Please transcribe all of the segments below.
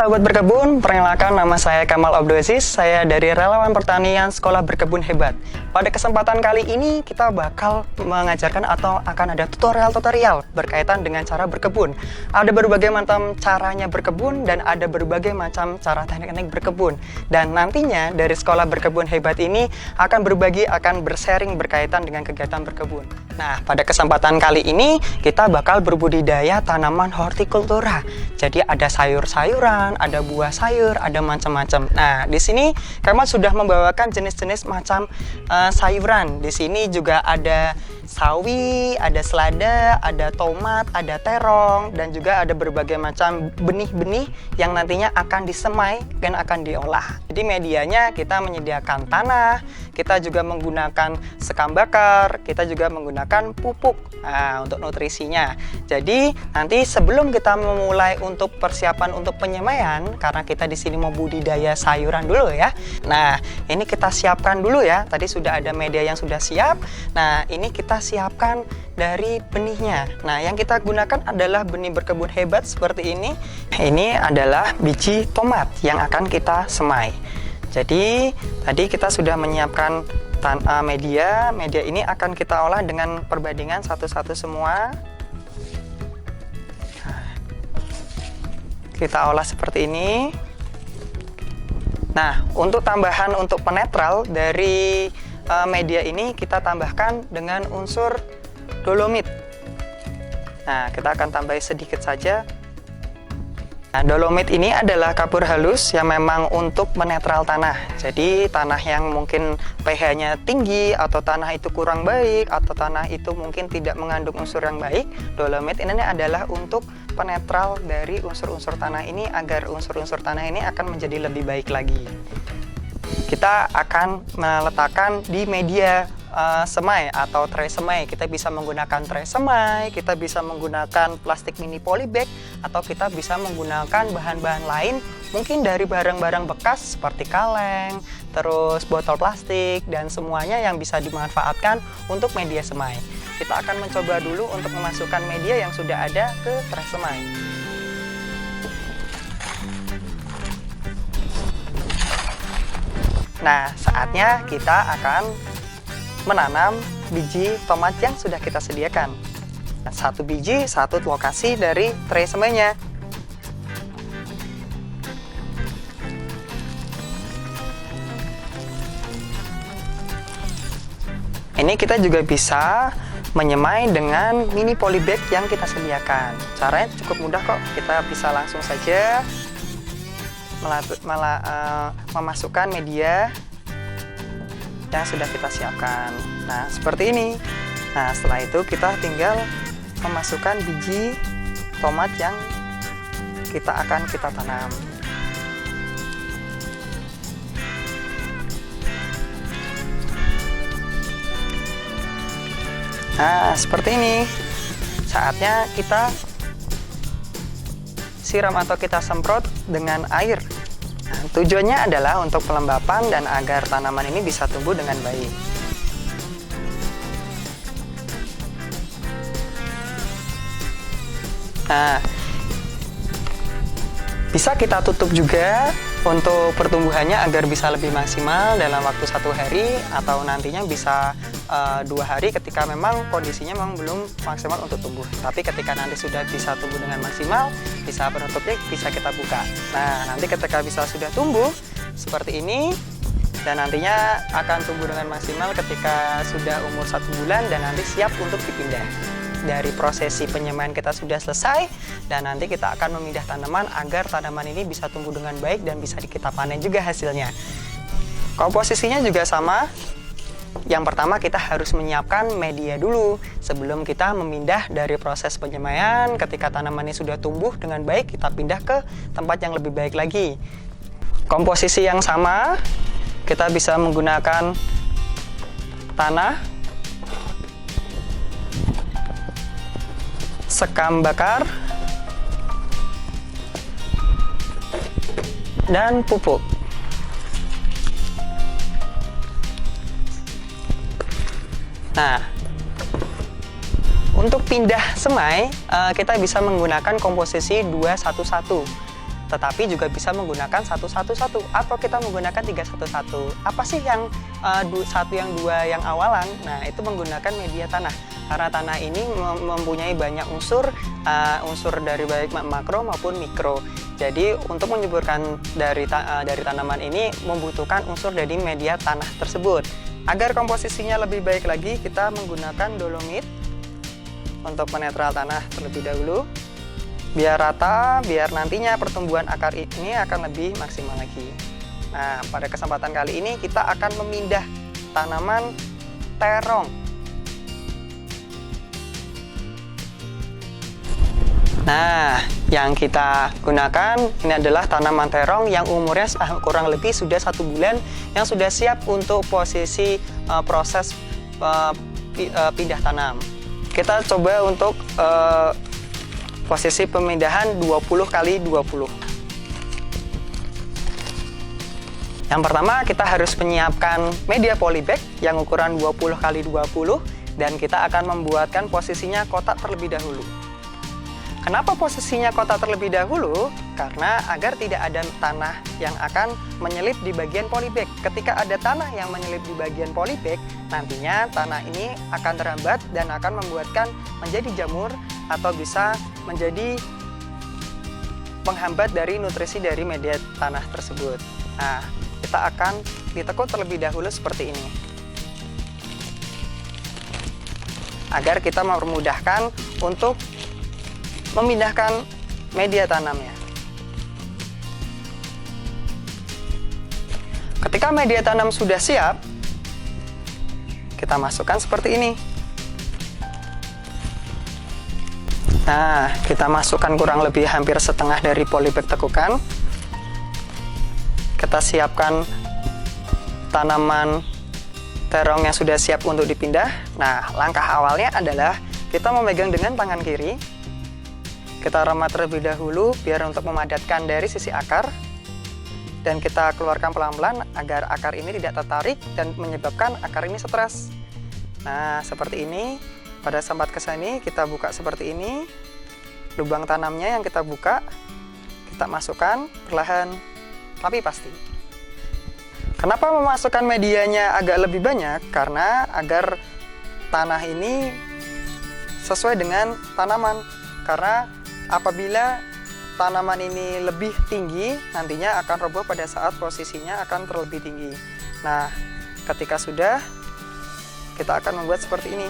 sahabat berkebun, perkenalkan nama saya Kamal Abdulaziz, saya dari Relawan Pertanian Sekolah Berkebun Hebat. Pada kesempatan kali ini kita bakal mengajarkan atau akan ada tutorial berkaitan dengan cara berkebun. Ada berbagai macam caranya berkebun dan ada berbagai macam cara teknik-teknik berkebun. Dan nantinya dari Sekolah Berkebun Hebat ini akan berbagi, akan bersharing berkaitan dengan kegiatan berkebun. Nah, pada kesempatan kali ini kita bakal berbudidaya tanaman hortikultura. Jadi ada sayur-sayuran, ada buah sayur, ada macam-macam. Nah, di sini Kamal sudah membawakan jenis-jenis macam sayuran. Di sini juga ada sawi, ada selada, ada tomat, ada terong, dan juga ada berbagai macam benih-benih yang nantinya akan disemai dan akan diolah. Jadi medianya kita menyediakan tanah, kita juga menggunakan sekam bakar, kita juga menggunakan pupuk untuk nutrisinya. Jadi nanti sebelum kita memulai untuk persiapan untuk penyemaian, karena kita di sini mau budidaya sayuran dulu ya. Nah, ini kita siapkan dulu ya. Tadi sudah ada media yang sudah siap. Nah, ini kita siapkan dari benihnya. Nah, yang kita gunakan adalah benih berkebun hebat seperti ini. Ini adalah biji tomat yang akan kita semai. Jadi, tadi kita sudah menyiapkan media. Media ini akan kita olah dengan perbandingan satu-satu semua. Kita olah seperti ini. Nah, untuk tambahan untuk penetral dari media ini kita tambahkan dengan unsur dolomit. Nah, kita akan tambah sedikit saja. Nah, dolomit ini adalah kapur halus yang memang untuk menetral tanah. Jadi tanah yang mungkin pH-nya tinggi atau tanah itu kurang baik atau tanah itu mungkin tidak mengandung unsur yang baik, dolomit ini adalah untuk penetral dari unsur-unsur tanah ini agar unsur-unsur tanah ini akan menjadi lebih baik lagi. Kita akan meletakkan di media semai atau tray semai. Kita bisa menggunakan tray semai, kita bisa menggunakan plastik mini polybag, atau kita bisa menggunakan bahan-bahan lain mungkin dari barang-barang bekas seperti kaleng, terus botol plastik, dan semuanya yang bisa dimanfaatkan untuk media semai. Kita akan mencoba dulu untuk memasukkan media yang sudah ada ke tray semai. Nah, saatnya kita akan menanam biji tomat yang sudah kita sediakan. Nah, satu biji, satu lokasi dari tray semainya. Ini kita juga bisa menyemai dengan mini polybag yang kita sediakan. Caranya cukup mudah kok, kita bisa langsung saja memasukkan media yang sudah kita siapkan. Nah, seperti ini. Nah, setelah itu kita tinggal memasukkan biji tomat yang akan kita tanam. Nah, seperti ini. Saatnya kita siram atau kita semprot dengan air. Nah, tujuannya adalah untuk pelembapan dan agar tanaman ini bisa tumbuh dengan baik. Nah, bisa kita tutup juga untuk pertumbuhannya agar bisa lebih maksimal dalam waktu 1 hari atau nantinya bisa 2 hari ketika memang kondisinya memang belum maksimal untuk tumbuh. Tapi ketika nanti sudah bisa tumbuh dengan maksimal, bisa penutupnya bisa kita buka. Nah, nanti ketika bisa sudah tumbuh seperti ini dan nantinya akan tumbuh dengan maksimal ketika sudah umur 1 bulan dan nanti siap untuk dipindah. Dari prosesi penyemaian kita sudah selesai dan nanti kita akan memindah tanaman agar tanaman ini bisa tumbuh dengan baik dan bisa kita panen juga hasilnya. Komposisinya juga sama. Yang pertama kita harus menyiapkan media dulu sebelum kita memindah dari proses penyemaian. Ketika tanaman ini sudah tumbuh dengan baik, kita pindah ke tempat yang lebih baik lagi. Komposisi yang sama, kita bisa menggunakan tanah, sekam bakar, dan pupuk. Nah, untuk pindah semai, kita bisa menggunakan komposisi 2-1-1. tetapi juga bisa menggunakan 111 atau kita menggunakan 311. Apa sih yang satu, yang dua, yang awalan? Nah, itu menggunakan media tanah. Karena tanah ini mempunyai banyak unsur dari baik makro maupun mikro. Jadi untuk menyuburkan dari tanaman ini membutuhkan unsur dari media tanah tersebut. Agar komposisinya lebih baik lagi, kita menggunakan dolomit untuk menetral tanah terlebih dahulu. Biar rata, biar nantinya pertumbuhan akar ini akan lebih maksimal lagi. Nah, pada kesempatan kali ini kita akan memindah tanaman terong. Nah, yang kita gunakan ini adalah tanaman terong yang umurnya kurang lebih sudah 1 bulan, yang sudah siap untuk posisi proses pindah tanam. Kita coba untuk posisi pemindahan 20 kali 20. Yang pertama, kita harus menyiapkan media polybag yang ukuran 20 kali 20 dan kita akan membuatkan posisinya kotak terlebih dahulu. Kenapa posisinya kotak terlebih dahulu? Karena agar tidak ada tanah yang akan menyelip di bagian polybag. Ketika ada tanah yang menyelip di bagian polybag, nantinya tanah ini akan terhambat dan akan membuatkan menjadi jamur atau bisa menjadi penghambat dari nutrisi dari media tanah tersebut. Nah, kita akan ditekuk terlebih dahulu seperti ini. Agar kita mempermudahkan untuk memindahkan media tanamnya. Ketika media tanam sudah siap, kita masukkan seperti ini. Nah, kita masukkan kurang lebih hampir setengah dari polybag tekukan. Kita siapkan tanaman terong yang sudah siap untuk dipindah. Nah, langkah awalnya adalah kita memegang dengan tangan kiri. Kita remat terlebih dahulu biar untuk memadatkan dari sisi akar. Dan kita keluarkan pelan-pelan agar akar ini tidak tertarik dan menyebabkan akar ini stres. Nah, seperti ini. Pada sempat kesini kita buka seperti ini. Lubang tanamnya yang kita buka, kita masukkan perlahan tapi pasti. Kenapa memasukkan medianya agak lebih banyak? Karena agar tanah ini sesuai dengan tanaman. Karena apabila tanaman ini lebih tinggi, nantinya akan roboh pada saat posisinya akan terlebih tinggi. Nah, ketika sudah, kita akan membuat seperti ini.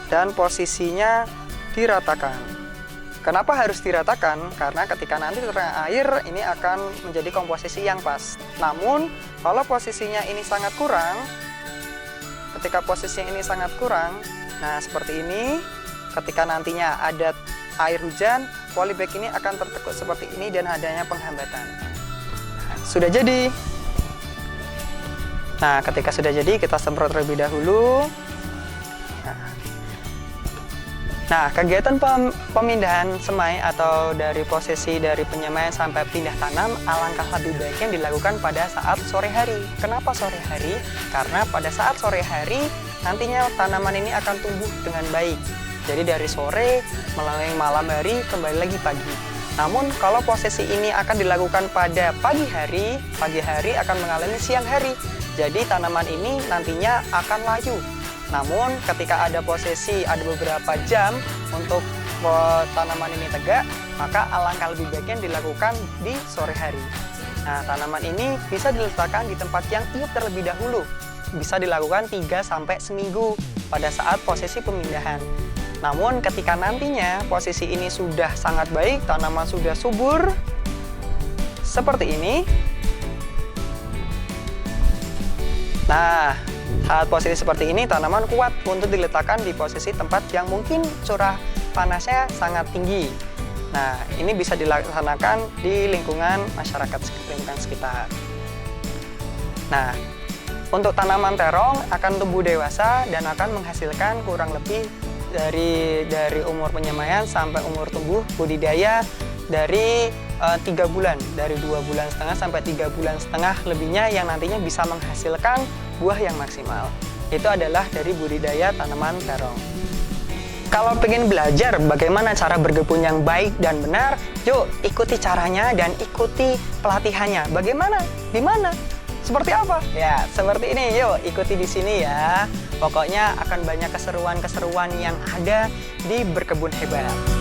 Dan posisinya diratakan. Kenapa harus diratakan? Karena ketika nanti terkena air, ini akan menjadi komposisi yang pas. Namun, kalau posisinya ini sangat kurang, ketika posisinya ini sangat kurang, nah seperti ini, ketika nantinya ada air hujan, polybag ini akan tertekuk seperti ini dan adanya penghambatan. Nah, sudah jadi. Nah, ketika sudah jadi, kita semprot terlebih dahulu. Nah, kegiatan pemindahan semai atau dari posisi dari penyemaian sampai pindah tanam alangkah lebih baiknya dilakukan pada saat sore hari. Kenapa sore hari? Karena pada saat sore hari nantinya tanaman ini akan tumbuh dengan baik. Jadi dari sore melalui malam hari kembali lagi pagi. Namun kalau posisi ini akan dilakukan pada pagi hari akan mengalami siang hari. Jadi tanaman ini nantinya akan layu. Namun ketika ada posisi, ada beberapa jam untuk tanaman ini tegak, maka alangkah lebih baiknya dilakukan di sore hari. Nah, tanaman ini bisa diletakkan di tempat yang teduh terlebih dahulu. Bisa dilakukan 3 sampai seminggu pada saat posisi pemindahan. Namun ketika nantinya posisi ini sudah sangat baik, tanaman sudah subur, seperti ini. Nah, saat posisi seperti ini, tanaman kuat untuk diletakkan di posisi tempat yang mungkin curah panasnya sangat tinggi. Nah, ini bisa dilaksanakan di lingkungan masyarakat sekitar. Nah, untuk tanaman terong akan tumbuh dewasa dan akan menghasilkan kurang lebih dari umur penyemaian sampai umur tumbuh budidaya dari 3 bulan, dari 2,5 bulan sampai 3,5 bulan lebihnya yang nantinya bisa menghasilkan buah yang maksimal. Itu adalah dari budidaya tanaman terong. Kalau pengen belajar bagaimana cara berkebun yang baik dan benar, yuk ikuti caranya dan ikuti pelatihannya. Bagaimana? Di mana? Seperti apa? Ya, seperti ini. Yuk ikuti di sini ya. Pokoknya akan banyak keseruan-keseruan yang ada di Berkebun Hebat.